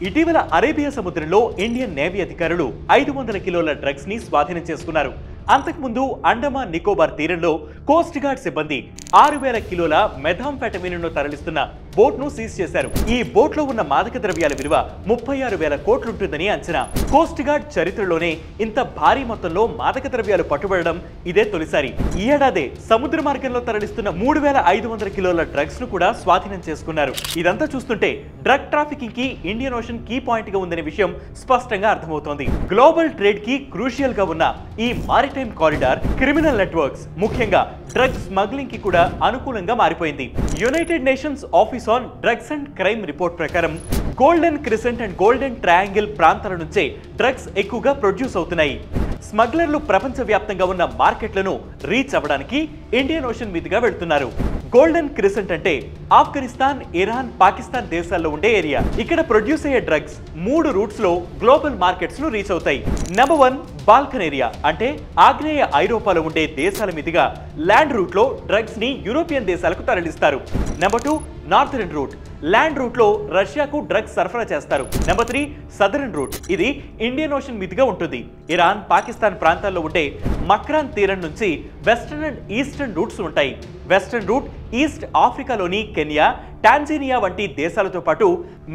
ఇటీవల అరేబియా సముద్రంలో Indian navy అధికారులు 500 కిలోల డ్రగ్స్ ని స్వాధీనం చేసుకున్నారు. అంతకుముందు అండమాన్ నికోబార్ తీరంలో కోస్ట్ గార్డ్ సిబ్బంది 6000 కిలోల మెథాంఫెటమిన్ ను తరలిస్తున్న బోట్ ను సీజ్ చేశారు. ఈ బోట్ లో ఉన్న మాదక ద్రవ్యాల విలువ 36,000 కోట్లుంటుందని అంచనా. కోస్ట్ గార్డ్ చరిత్రలోనే ఇంత భారీ మొత్తంలో మాదక ద్రవ్యాలు పట్టుబడడం ఇదే తొలిసారి. ఈ ఏడాదే సముద్ర మార్గంలో తరలిస్తున్న 3500 కిలోల డ్రగ్స్ ను కూడా స్వాధీనం చేసుకున్నారు. ఇదంతా చూస్తుంటే డ్రగ్ ట్రాఫికింగ్ కి ఇండియన్ ఓషన్ కీ పాయింట్ గా ఉందనే విషయం స్పష్టంగా అర్థమవుతోంది. గ్లోబల్ ట్రేడ్ కి క్రూషియల్ గా ఉన్న ఈ మారిటైమ్ కారిడార్ క్రిమినల్ నెట్వర్క్స్, ముఖ్యంగా డ్రగ్ స్మగ్లింగ్ కి కూడా అనుకూలంగా మారిపోయింది. United Nations Office on Drugs and Crime report ప్రకారం Golden Crescent and Golden Triangle ప్రాంతాల నుంచే డ్రగ్స్ ఎక్కువగా ప్రొడ్యూస్ అవుతున్నాయి. స్మగ్లర్లు ప్రపంచవ్యాప్తంగా ఉన్న మార్కెట్లను రీచ్ అవ్వడానికి ఇండియన్ ఓషన్ మీదుగా వెళ్తున్నారు. గోల్డెన్ క్రిసెంట్ అంటే ఆఫ్ఘనిస్తాన్, ఇరాన్, పాకిస్తాన్ దేశాల్లో ఉండే ఏరియా. ఇక్కడ ప్రొడ్యూస్ అయ్యే డ్రగ్స్ 3 రూట్స్ లో గ్లోబల్ మార్కెట్స్ ను రీచ్ అవుతాయి. నెంబర్ 1 బాల్కన్ ఏరియా, అంటే ఆగ్నేయ ఐరోపాలో ఉండే దేశాల మీదుగా ల్యాండ్ రూట్ లో డ్రగ్స్ ని యూరోపియన్ దేశాలకు తరలిస్తారు. Number 2 northern route, land route లో రష్యాకు డ్రగ్స్ సరఫరా చేస్తారు. నెంబర్ 3 సదరన్ రూట్, ఇది ఇండియన్ ఓషన్ మీదుగా ఉంటుంది. ఇరాన్, పాకిస్తాన్ ప్రాంతాల్లో ఉండే మక్రాన్ తీరం నుంచి వెస్టర్న్ అండ్ ఈస్టర్న్ రూట్స్ ఉంటాయి. వెస్టర్న్ రూట్ ఈస్ట్ ఆఫ్రికాలోని కెన్యా, టాంజానియా వంటి దేశాలతో పాటు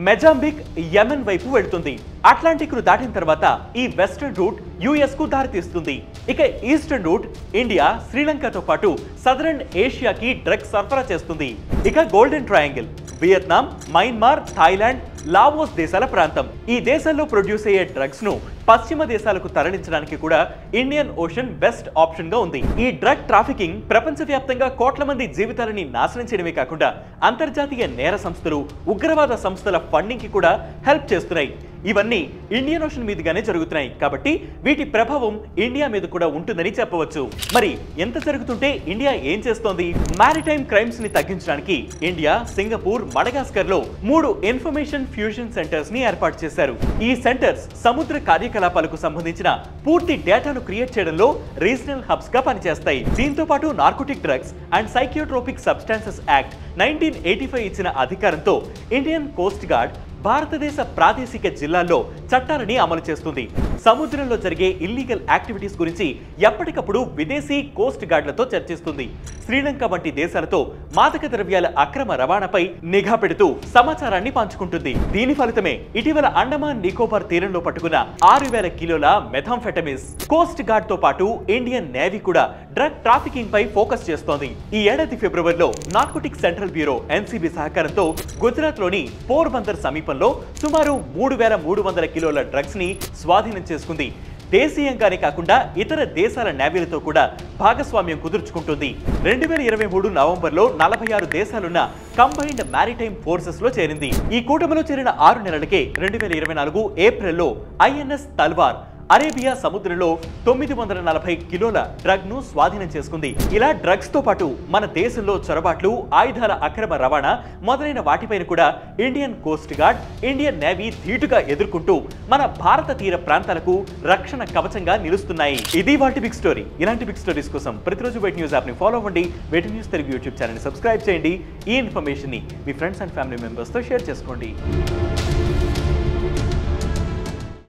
మొజాంబిక్, యెమెన్ వైపు వెళ్తుంది. అట్లాంటిక్ ను దాటిన తర్వాత ఈ వెస్టర్న్ రూట్ యుఎస్ కు దారితీస్తుంది. ఇక ఈస్టర్న్ రూట్ ఇండియా, శ్రీలంకతో పాటు సదరన్ ఏషియాకి డ్రగ్స్ సరఫరా చేస్తుంది. ఇక golden triangle Vietnam, Myanmar, Thailand, Laos దేశాల ప్రాంతం. ఈ దేశాల్లో ప్రొడ్యూస్ అయ్యే డ్రగ్స్ ను పశ్చిమ దేశాలకు తరలించడానికి కూడా ఇండియన్ ఓషన్ బెస్ట్ ఆప్షన్ గా ఉంది. ఈ డ్రగ్ ట్రాఫికింగ్ ప్రపంచవ్యాప్తంగా కోట్ల మంది జీవితాలని నాశనం చేయడమే కాకుండా అంతర్జాతీయ నేర సంస్థలు, ఉగ్రవాద సంస్థల ఫండింగ్ కి కూడా హెల్ప్ చేస్తున్నాయి. ఇవన్నీ ఇండియన్ ఓషన్ మీదుగానే జరుగుతున్నాయి కాబట్టి వీటి ప్రభావం ఇండియా మీద కూడా ఉంటుందని చెప్పవచ్చు. మరి ఎంత జరుగుతుంటే ఇండియా ఏం చేస్తోంది? మారిటైమ్ క్రైమ్స్ ని తగ్గించడానికి ఇండియా, సింగపూర్, మడగాస్కర్ లో 3 ఇన్ఫర్మేషన్ ఫ్యూజన్ సెంటర్స్ ని ఏర్పాటు చేశారు. ఈ సెంటర్స్ సముద్ర కార్యకలాపాలకు సంబంధించిన పూర్తి డేటాను క్రియేట్ చేయడంలో రీజనల్ హబ్స్ గా పనిచేస్తాయి. దీంతో పాటు narcotic drugs and psychotropic substances act 1985 ఇచ్చిన అధికారంతో ఇండియన్ కోస్ట్ గార్డ్ భారతదేశ ప్రాదేశిక జిల్లాల్లో చట్టాలని అమలు చేస్తుంది. సముద్రంలో జరిగే ఇల్లీగల్ యాక్టివిటీస్ గురించి ఎప్పటికప్పుడు విదేశీ కోస్ట్ గార్డులతో చర్చిస్తుంది. శ్రీలంక వంటి దేశాలతో మాదక ద్రవ్యాల అక్రమ రవాణాపై నిఘా పెడుతూ సమాచారాన్ని పంచుకుంటుంది. దీని ఫలితమే ఇటీవల అండమాన్ నికోబార్ తీరంలో పట్టుకున్న 6000 కిలోల మెథాంఫెటమిన్స్. కోస్ట్ గార్డ్ తో పాటు ఇండియన్ నేవీ కూడా డ్రగ్ ట్రాఫికింగ్ పై ఫోకస్ చేస్తోంది. ఈ ఏడాది ఫిబ్రవరిలో నార్కోటిక్ సెంట్రల్ బ్యూరో ఎన్సీబీ సహకారంతో గుజరాత్ లోని పోర్బందర్ సమీపంలో సుమారు 3300 కిలోల డ్రగ్స్ ని స్వాధీనం చేసుకుంది. దేశీయంగానే కాకుండా ఇతర దేశాల నేవీలతో కూడా భాగస్వామ్యం కుదుర్చుకుంటుంది. 2023 నవంబర్లో 46 దేశాలున్న కంబైన్డ్ మారిటైమ్ ఫోర్సెస్ లో చేరింది. ఈ కూటమిలో చేరిన 6 నెలలకే 2024 ఏప్రిల్లో ఐఎన్ఎస్ తల్వార్ అరేబియా సముద్రంలో 940 కిలోల డ్రగ్ ను స్వాధీనం చేసుకుంది. ఇలా డ్రగ్స్ తో పాటు మన దేశంలో చొరబాట్లు, ఆయుధాల అక్రమ రవాణా మొదలైన వాటిపైన కూడా Indian coast guard, Indian navy ధీటుగా ఎదుర్కొంటూ మన భారత తీర ప్రాంతాలకు రక్షణ కవచంగా నిలుస్తున్నాయి. ఇది వాటి బిగ్ స్టోరీ. ఇలాంటి బిగ్ స్టోరీస్ కోసం ప్రతిరోజు వెయిట్ న్యూస్ యాప్ ని ఫాలో అవ్వండి. Way2News Telugu YouTube channel ని సబ్స్క్రైబ్ చేయండి. ఈ ఇన్ఫర్మేషన్ ని మీ ఫ్రెండ్స్ అండ్ ఫ్యామిలీ మెంబర్స్ తో షేర్ చేసుకోండి.